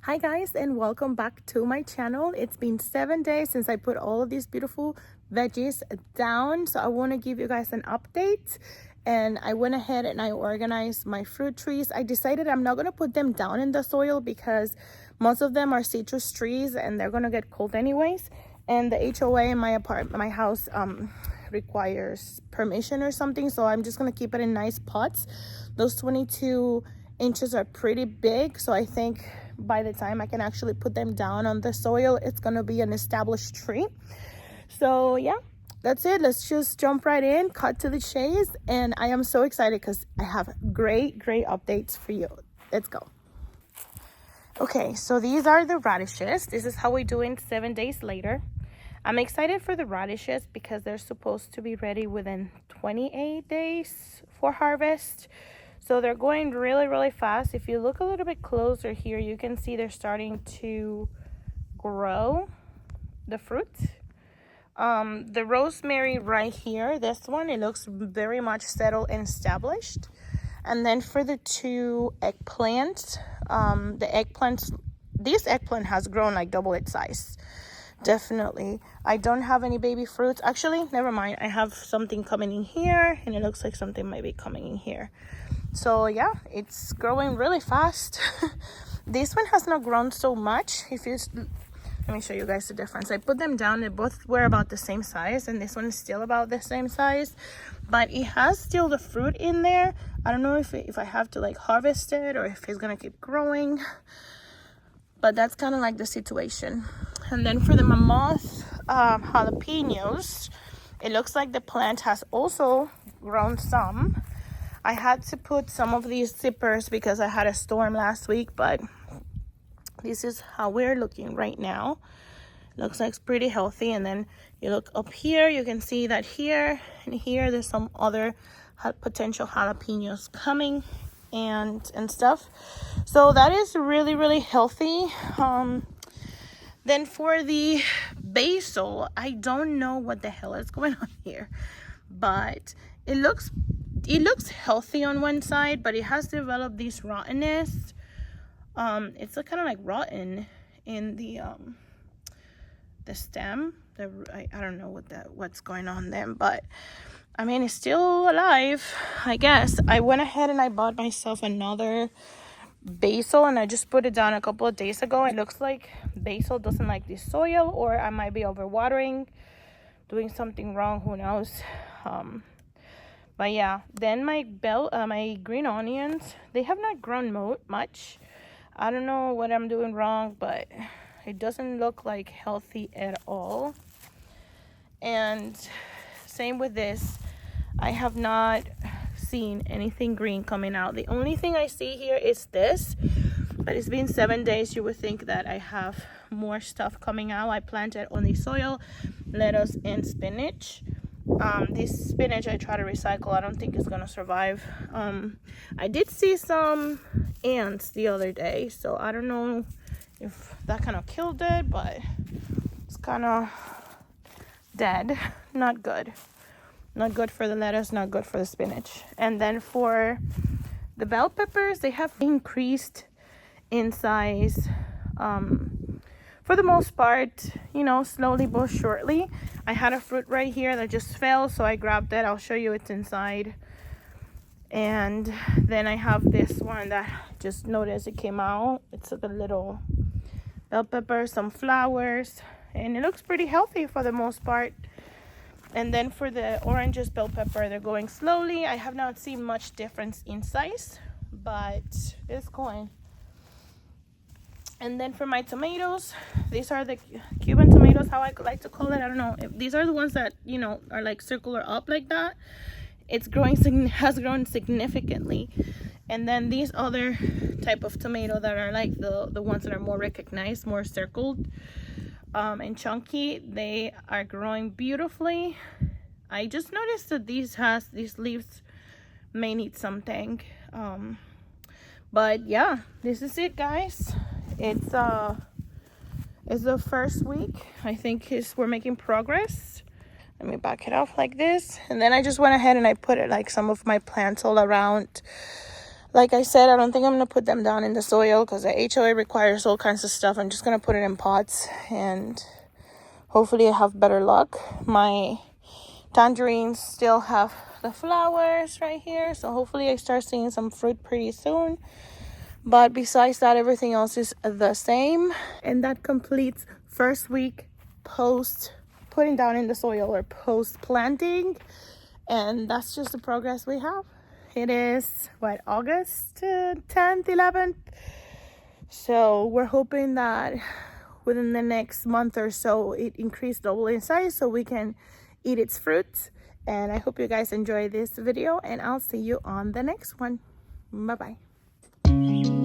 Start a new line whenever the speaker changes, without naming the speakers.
Hi guys, and welcome back to my channel. It's been 7 days since I put all of these beautiful veggies down, so I want to give you guys an update. And I went ahead and I organized my fruit trees. I decided I'm not going to put them down in the soil because most of them are citrus trees and they're going to get cold anyways. And the HOA in my house requires permission or something, so I'm just going to keep it in nice pots. Those 22 inches are pretty big, so I think by the time I can actually put them down on the soil, it's gonna be an established tree. So yeah, that's it. Let's just jump right in, cut to the chase, and I am so excited because I have great updates for you. Let's go. Okay, so these are the radishes. This is how we do it 7 days later. I'm excited for the radishes because they're supposed to be ready within 28 days for harvest. So they're going really fast. If you look a little bit closer here, you can see they're starting to grow the fruit. The rosemary right here, this one, it looks very much settled and established. And then for the two eggplants, this eggplant has grown like double its size. Definitely. I don't have any baby fruits. Actually, never mind. I have something coming in here, and it looks like something might be coming in here. So yeah, it's growing really fast. This one has not grown so much. Let me show you guys the difference. I put them down, they both were about the same size, and this one is still about the same size, but it has still the fruit in there. I don't know if I have to like harvest it or if it's gonna keep growing, but that's kind of like the situation. And then for the mammoth jalapenos, it looks like the plant has also grown some. I had to put some of these zippers because I had a storm last week, but this is how we're looking right now. Looks like it's pretty healthy. And then you look up here, you can see that here and here there's some other potential jalapenos coming and stuff. So that is really healthy. Then for the basil, I don't know what the hell is going on here, but it looks healthy on one side, but it has developed these rottenness. It's kind of like rotten in the stem. I don't know what's going on there, but I mean, it's still alive, I guess. I went ahead and I bought myself another basil, and I just put it down a couple of days ago. It looks like basil doesn't like the soil, or I might be overwatering, doing something wrong, who knows. But yeah, then my green onions, they have not grown much. I don't know what I'm doing wrong, but it doesn't look like healthy at all. And same with this, I have not seen anything green coming out. The only thing I see here is this, but it's been 7 days. You would think that I have more stuff coming out. I planted only soil, lettuce, and spinach. This spinach I try to recycle. I don't think it's gonna survive. I did see some ants the other day, so I don't know if that kind of killed it, but it's kind of dead. Not good for the lettuce, not good for the spinach. And then for the bell peppers, they have increased in size. For the most part, slowly but surely. I had a fruit right here that just fell, so I grabbed it. I'll show you it's inside. And then I have this one that just noticed it came out. It's like a little bell pepper, some flowers, and it looks pretty healthy for the most part. And then for the oranges bell pepper, they're going slowly. I have not seen much difference in size, but it's going. And then for my tomatoes, these are the Cuban tomatoes, how I like to call it. I don't know. These are the ones that, are like circular up like that. Has grown significantly. And then these other type of tomato that are like the ones that are more recognized, more circled and chunky, they are growing beautifully. I just noticed that these leaves may need something. But yeah, this is it, guys. It's the first week. I think we're making progress. Let me back it off like this. And then I just went ahead and I put it like some of my plants all around Like I said, I don't think I'm going to put them down in the soil because the HOA requires all kinds of stuff. I'm just going to put it in pots and hopefully I have better luck. My tangerines still have the flowers right here, so hopefully I start seeing some fruit pretty soon. But besides that, everything else is the same. And that completes first week post putting down in the soil or post planting. And that's just the progress we have. It is what, August 10th, 11th. So we're hoping that within the next month or so it increased double in size so we can eat its fruits. And I hope you guys enjoy this video, and I'll see you on the next one. Bye bye.